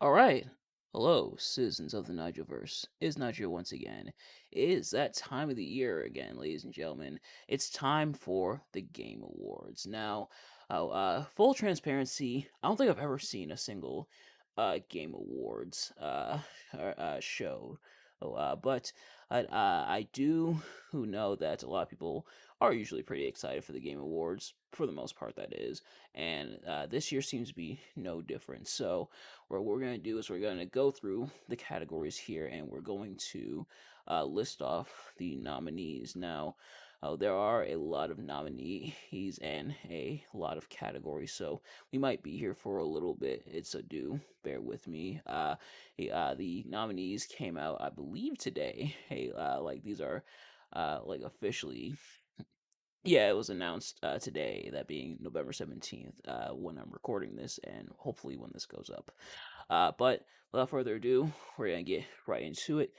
All right. Hello, citizens of the Nigelverse. It's Nigel once again. It is that time of the year again, ladies and gentlemen. It's time for the Game Awards. Now, full transparency, I don't think I've ever seen a single Game Awards show. But I do who know that a lot of people are usually pretty excited for the Game Awards, for the most part, that is. And this year seems to be no different. So, what we're going to do is we're going to go through the categories here and we're going to list off the nominees. Now, there are a lot of nominees and a lot of categories, so we might be here for a little bit. It's a do. Bear with me. The nominees came out, I believe, today. Hey, like these are like officially, yeah, it was announced today, that being November 17th, when I'm recording this, and hopefully when this goes up. But without further ado, we're gonna get right into it.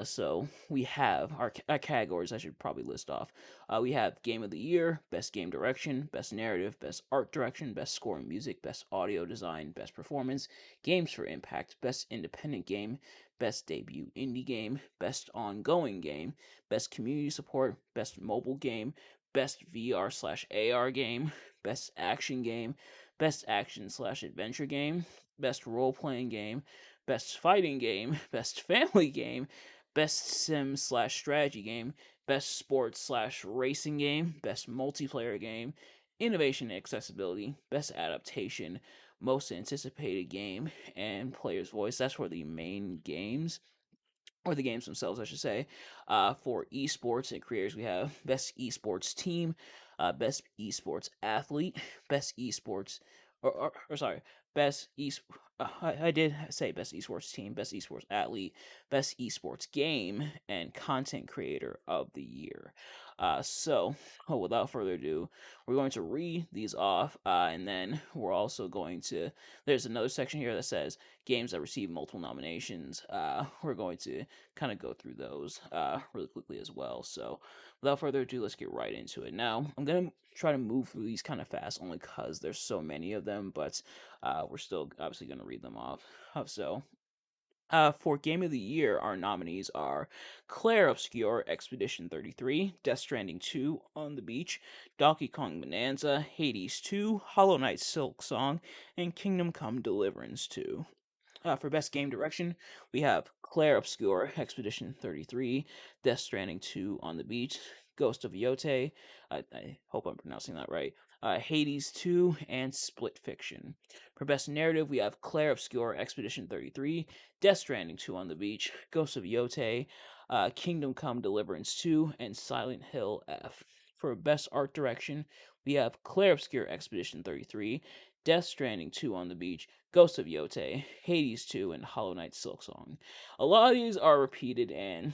So we have our categories. I should probably list off. We have Game of the Year, Best Game Direction, Best Narrative, Best Art Direction, Best Score and Music, Best Audio Design, Best Performance, Games for Impact, Best Independent Game, Best Debut Indie Game, Best Ongoing Game, Best Community Support, Best Mobile Game, Best VR/AR Game, Best Action Game, Best Action/Adventure Game, Best Role Playing Game, Best Fighting Game, Best Family Game, Best Sim/Strategy Game, Best Sports/Racing Game, Best Multiplayer Game, Innovation and Accessibility, Best Adaptation, Most Anticipated Game, and Player's Voice. That's for the main games, or the games themselves, I should say. For esports and creators, we have best esports team, best esports athlete, best esports, or sorry, best es. I did say best esports team, best esports athlete, best esports game, and content creator of the year. Without further ado, we're going to read these off, and then we're also going to. There's another section here that says games that receive multiple nominations. We're going to kind of go through those really quickly as well. So, without further ado, let's get right into it. Now, I'm gonna try to move through these kind of fast, only because there's so many of them, but we're still obviously gonna read them off. For Game of the Year, our nominees are Claire Obscure Expedition 33, Death Stranding 2, On the Beach, Donkey Kong Bonanza, Hades 2, Hollow Knight Silk Song, and Kingdom Come Deliverance 2. For Best Game Direction, we have Claire Obscure, Expedition 33, Death Stranding 2, On the Beach, Ghost of Yote, I hope I'm pronouncing that right, Hades 2, and Split Fiction. For Best Narrative, we have Claire Obscure, Expedition 33, Death Stranding 2, On the Beach, Ghost of Yote, Kingdom Come Deliverance 2, and Silent Hill F. For Best Art Direction, we have Claire Obscure, Expedition 33, Death Stranding 2, On the Beach, Ghost of Yote, Hades 2, and Hollow Knight Silksong. A lot of these are repeated, and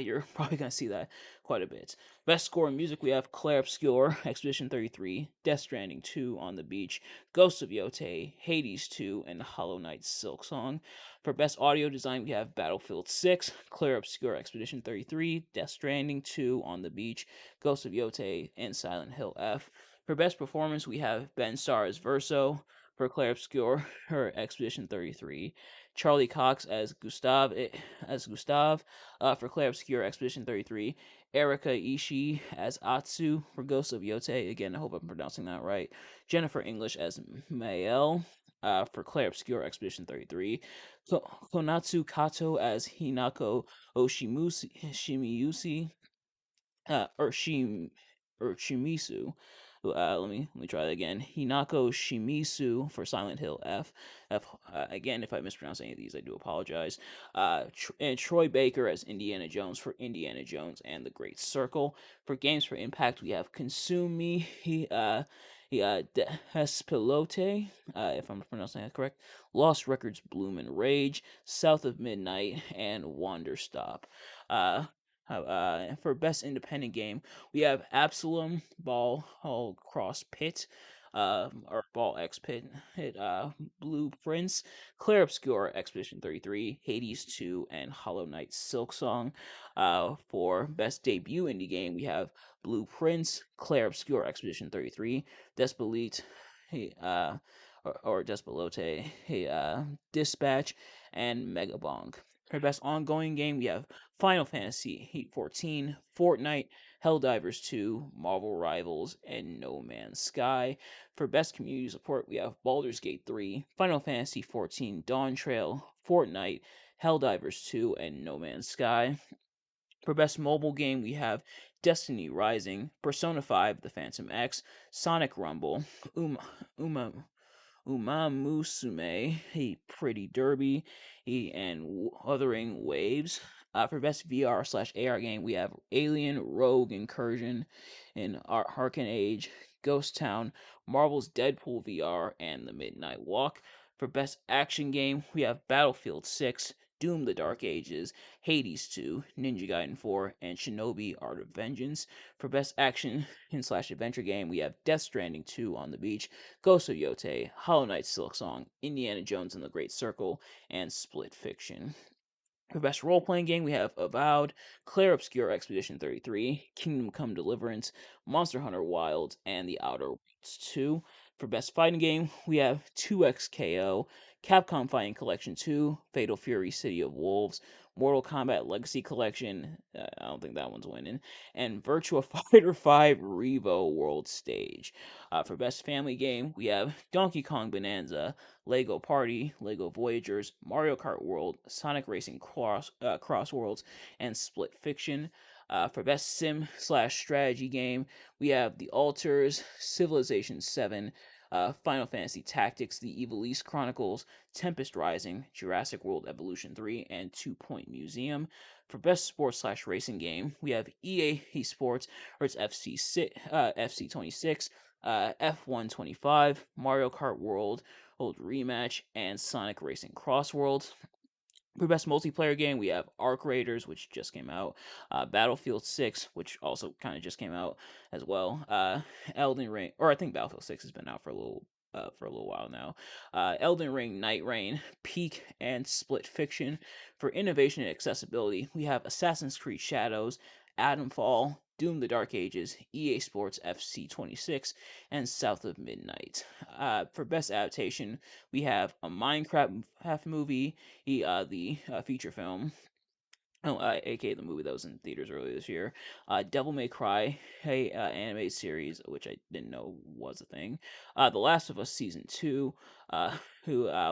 you're probably going to see that quite a bit. Best score in music, we have Claire Obscure, Expedition 33, Death Stranding 2, On the Beach, Ghost of Yote, Hades 2, and Hollow Knight Silksong. For best audio design, we have Battlefield 6, Claire Obscure, Expedition 33, Death Stranding 2, On the Beach, Ghost of Yote, and Silent Hill F. For best performance, we have Ben Starr's Verso. For Claire Obscure, her Expedition 33, Charlie Cox as Gustav, for Claire Obscure Expedition 33, Erika Ishii as Atsu for Ghost of Yote. Again, I hope I'm pronouncing that right. Jennifer English as Mael for Claire Obscure Expedition 33. Konatsu Kato as Hinako Shimiusi, or Shimisu. Let me try that again. Hinako Shimisu for Silent Hill F. Again, if I mispronounce any of these, I do apologize. And Troy Baker as Indiana Jones for Indiana Jones and the Great Circle. For Games for Impact, we have Consume Me. Despilote, if I'm pronouncing that correct. Lost Records, Bloom and Rage, South of Midnight, and Wander Stop. For best independent game, we have Absalom, Ball Hall Cross Pit, or Ball X Pit, Blueprints, Claire Obscure, Expedition 33, Hades 2, and Hollow Knight Silksong. For best debut indie game, we have Blueprints, Claire Obscure, Expedition 33, Despelite, uh, or Despelote, Dispatch, and Megabonk. For best ongoing game, we have Final Fantasy Heat 14, Fortnite, Helldivers 2, Marvel Rivals, and No Man's Sky. For best community support, we have Baldur's Gate 3, Final Fantasy 14, Dawn Trail, Fortnite, Helldivers 2, and No Man's Sky. For best mobile game, we have Destiny Rising, Persona 5, The Phantom X, Sonic Rumble, Um, Uma, Umamusume, a Pretty Derby, and Wuthering Waves. For best VR/AR game, we have Alien Rogue Incursion in Arcane Age, Ghost Town, Marvel's Deadpool VR, and The Midnight Walk. For best action game, we have Battlefield 6, Doom: The Dark Ages, Hades 2, Ninja Gaiden 4, and Shinobi: Art of Vengeance. For best action and slash adventure game, we have Death Stranding 2 on the Beach, Ghost of Yote, Hollow Knight Silk Song, Indiana Jones and the Great Circle, and Split Fiction. For best role playing game, we have Avowed, Claire Obscure Expedition 33, Kingdom Come Deliverance, Monster Hunter Wilds, and The Outer Worlds 2. For best fighting game, we have 2XKO, Capcom Fighting Collection 2, Fatal Fury City of Wolves, Mortal Kombat Legacy Collection, I don't think that one's winning, and Virtua Fighter 5 Revo World Stage. For best family game, we have Donkey Kong Bonanza, Lego Party, Lego Voyagers, Mario Kart World, Sonic Racing Cross Worlds, and Split Fiction. For best sim slash strategy game, we have The Alters, Civilization 7, Final Fantasy Tactics, The Evilise Chronicles, Tempest Rising, Jurassic World Evolution 3, and Two Point Museum. For best sports slash racing game, we have EA Esports, or it's FC 26, F125, Mario Kart World, Old Rematch, and Sonic Racing Cross Worlds. For best multiplayer game, we have Arc Raiders, which just came out, Battlefield 6, which also kind of just came out as well, Elden Ring, or I think Battlefield 6 has been out for a little while now. Elden Ring, Night Rain, Peak, and Split Fiction. For innovation and accessibility, we have Assassin's Creed Shadows, Adamfall, Doom: The Dark Ages, EA Sports FC 26, and South of Midnight. For best adaptation, we have a Minecraft half movie, the feature film, aka the movie that was in theaters earlier this year. Devil May Cry, anime series, which I didn't know was a thing. The Last of Us season 2,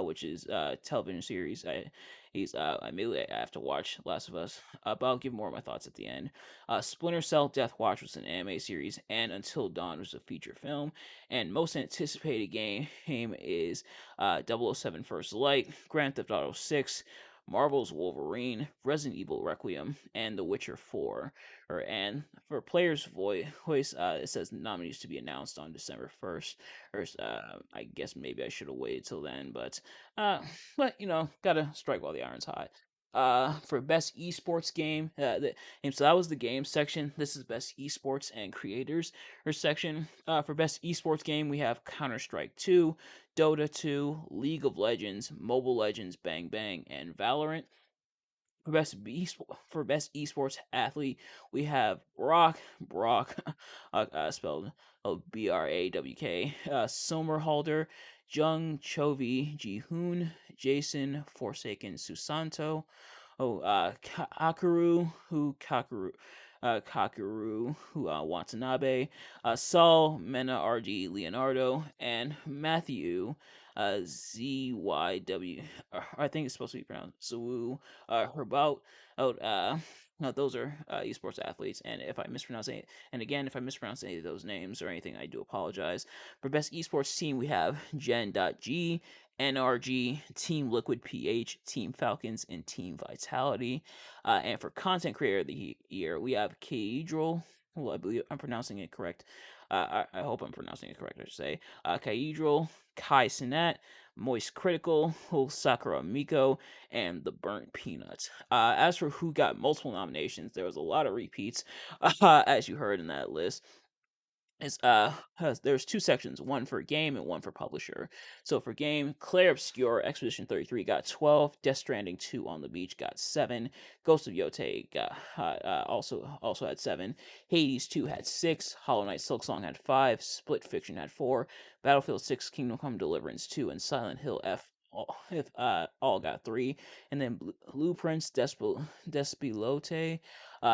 which is television series. I have to watch Last of Us, but I'll give more of my thoughts at the end. Splinter Cell Death Watch was an anime series, and Until Dawn was a feature film. And most anticipated game is 007 First Light, Grand Theft Auto 6, Marvel's Wolverine, Resident Evil Requiem, and The Witcher 4. And for players' voice, it says nominees to be announced on December 1st. Or I guess maybe I should have waited till then, uh, but gotta strike while the iron's hot. For best esports game, and so that was the game section. This is best esports and creators or section. For best esports game, we have Counter Strike 2, Dota 2, League of Legends, Mobile Legends, Bang Bang, and Valorant. For best esports athlete, we have Brock, spelled Brawk, Somerhalder, Jung Chovy, Jihoon, Jason Forsaken Susanto, Kakeru, Watanabe, Saul Mena RD Leonardo, and Matthew ZYW. I think it's supposed to be pronounced Zawu Herbout. Oh, no, those are esports athletes, and if I mispronounce any, and again, if I mispronounce any of those names or anything, I do apologize. For best esports team, we have Gen.G, NRG, Team Liquid PH, Team Falcons, and Team Vitality. And for content creator of the year, we have Kaedral. Well, I believe I'm pronouncing it correct. I hope I'm pronouncing it correct, I should say. Kaedral, Kai Sinat, Moist Critical, Sakura Miko, and The Burnt Peanuts. As for who got multiple nominations, there was a lot of repeats, as you heard in that list. is there's two sections, one for game and one for publisher. So for game, Claire Obscure Expedition 33 got 12, Death Stranding 2 on the Beach got 7, Ghost of Yote got also had 7, Hades 2 had 6, Hollow Knight Silksong had 5, Split Fiction had 4, Battlefield 6 Kingdom Come Deliverance 2 and Silent Hill F all got 3, and then Blueprints Despilote,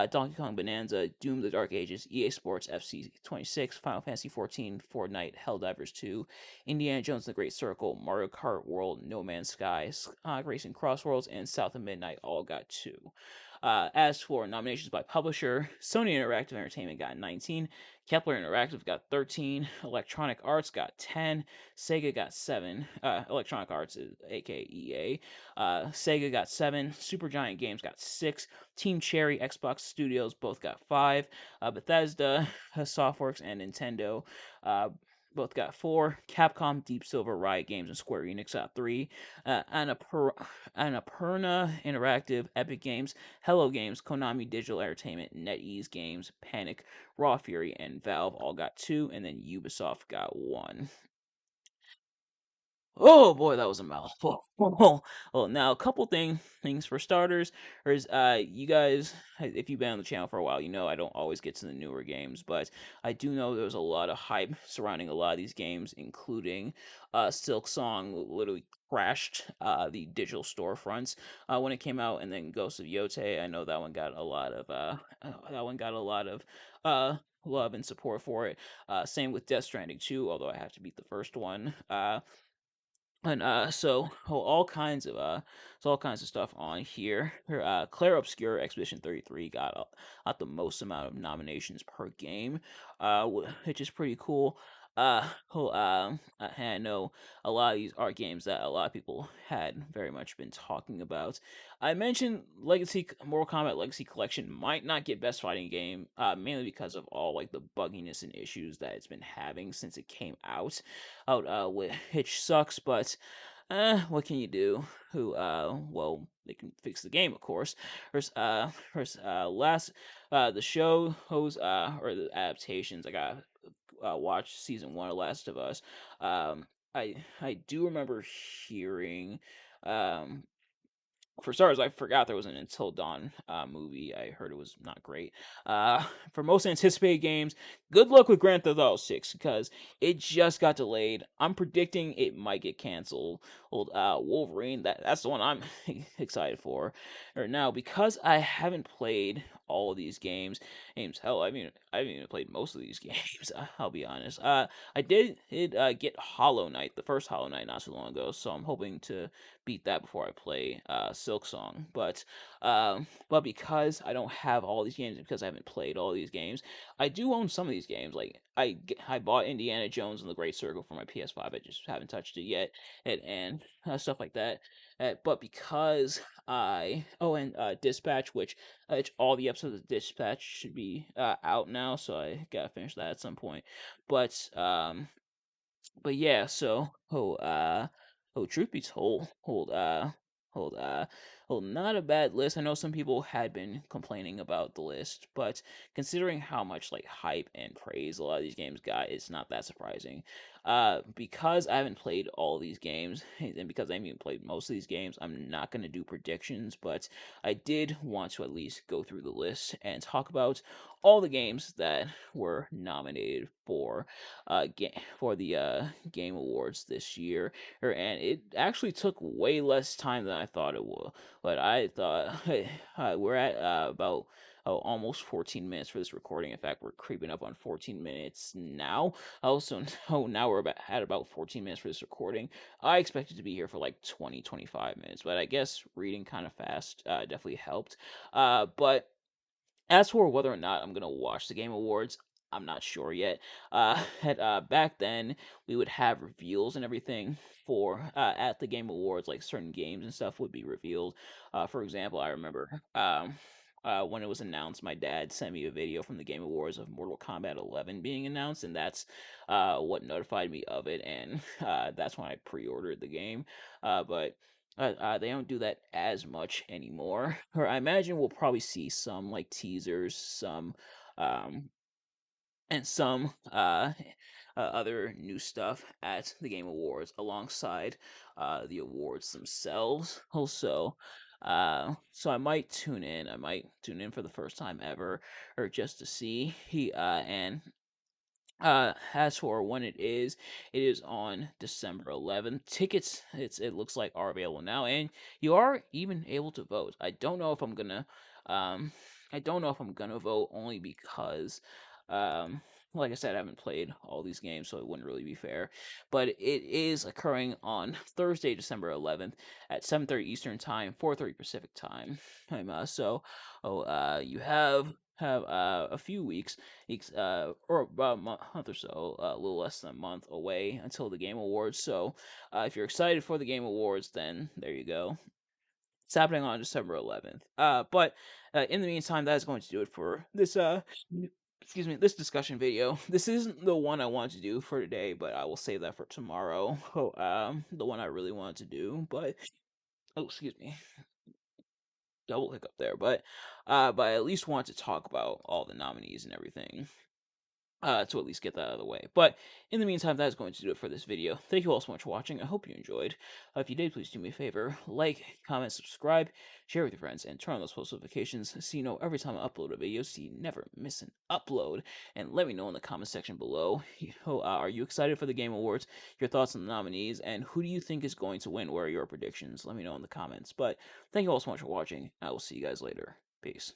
Donkey Kong Bonanza, Doom: The Dark Ages, EA Sports FC 26, Final Fantasy 14, Fortnite, Helldivers 2, Indiana Jones: The Great Circle, Mario Kart World, No Man's Sky, Racing Crossworlds, and South of Midnight all got 2. As for nominations by publisher, Sony Interactive Entertainment got 19, Kepler Interactive got 13, Electronic Arts got 10, Sega got 7. Electronic Arts is aka EA. Sega got 7, Supergiant Games got 6, Team Cherry, Xbox Studios both got 5. Bethesda, Softworks, and Nintendo both got 4. Capcom, Deep Silver, Riot Games, and Square Enix got 3. Annapurna Interactive, Epic Games, Hello Games, Konami Digital Entertainment, NetEase Games, Panic, Raw Fury, and Valve all got 2, and then Ubisoft got 1. Oh boy, that was a mouthful. Well, now a couple things for starters is you guys, if you've been on the channel for a while, you know I don't always get to the newer games, but I do know there was a lot of hype surrounding a lot of these games, including Silk Song literally crashed the digital storefronts when it came out, and then Ghost of Yote. I know that one got a lot of love and support for it. Same with Death Stranding 2, although I have to beat the first one. And all kinds of stuff on here. Claire Obscure Expedition 33 got the most amount of nominations per game, which is pretty cool. And I know a lot of these are games that a lot of people had very much been talking about. I mentioned Mortal Kombat Legacy Collection might not get Best Fighting Game, mainly because of all like the bugginess and issues that it's been having since it came out, which sucks, but what can you do? Well, they can fix the game, of course. Last, the shows, or the adaptations. I got watched season one of Last of Us. I do remember hearing, um, for starters, I forgot there was an Until Dawn movie. I heard it was not great. Uh, for most anticipated games, good luck with Grand Theft Auto 6 because it just got delayed. I'm predicting it might get canceled. Old Wolverine, that's the one I'm excited for. Or now because I haven't played all of these games. Hell, I haven't even played most of these games. I'll be honest. I did get Hollow Knight, the first Hollow Knight, not too long ago. So I'm hoping to beat that before I play Silk Song. But because I don't have all these games, because I haven't played all these games, I do own some of these games. Like I bought Indiana Jones and the Great Circle for my PS5. I just haven't touched it yet, and stuff like that. But because and Dispatch, which all the episodes of Dispatch should be out now, so I gotta finish that at some point. But um, but yeah, so truth be told, hold not a bad list. I know some people had been complaining about the list, but considering how much like hype and praise a lot of these games got, it's not that surprising. Because I haven't played all these games, and because I haven't even played most of these games, I'm not gonna do predictions, but I did want to at least go through the list and talk about all the games that were nominated for the Game Awards this year, and it actually took way less time than I thought it would. But I thought we're at about almost 14 minutes for this recording. In fact, we're creeping up on 14 minutes now. Also, now we're at about 14 minutes for this recording. I expected to be here for like 20-25 minutes, but I guess reading kind of fast definitely helped. But as for whether or not I'm gonna watch the Game Awards, I'm not sure yet. Back then, we would have reveals and everything for at the Game Awards, like certain games and stuff would be revealed. For example, I remember when it was announced, my dad sent me a video from the Game Awards of Mortal Kombat 11 being announced, and that's what notified me of it, and that's when I pre-ordered the game. But they don't do that as much anymore. Or I imagine we'll probably see some like teasers, some um, and some other new stuff at the Game Awards alongside the awards themselves. Also, so I might tune in. I might tune in for the first time ever, or just to see. And as for when it is on December 11th. Tickets, it looks like are available now, and you are even able to vote. Um, I don't know if I'm gonna vote only because, um, like I said, I haven't played all these games, so it wouldn't really be fair. But it is occurring on Thursday, December 11th at 7:30 Eastern Time, 4:30 Pacific Time. You have a few weeks or about a month or so, a little less than a month away until the Game Awards. So, if you're excited for the Game Awards, then there you go. It's happening on December 11th. But in the meantime, that is going to do it for this. Excuse me, this discussion video. This isn't the one I wanted to do for today, but I will save that for tomorrow. The one I really wanted to do, but oh, excuse me, double hiccup there. But I at least want to talk about all the nominees and everything, to at least get that out of the way. But in the meantime, that is going to do it for this video. Thank you all so much for watching. I hope you enjoyed. If you did, please do me a favor. Like, comment, subscribe, share with your friends, and turn on those post notifications so you know every time I upload a video so you never miss an upload. And let me know in the comment section below. Are you excited for the Game Awards? Your thoughts on the nominees? And who do you think is going to win? What are your predictions? Let me know in the comments. But thank you all so much for watching. I will see you guys later. Peace.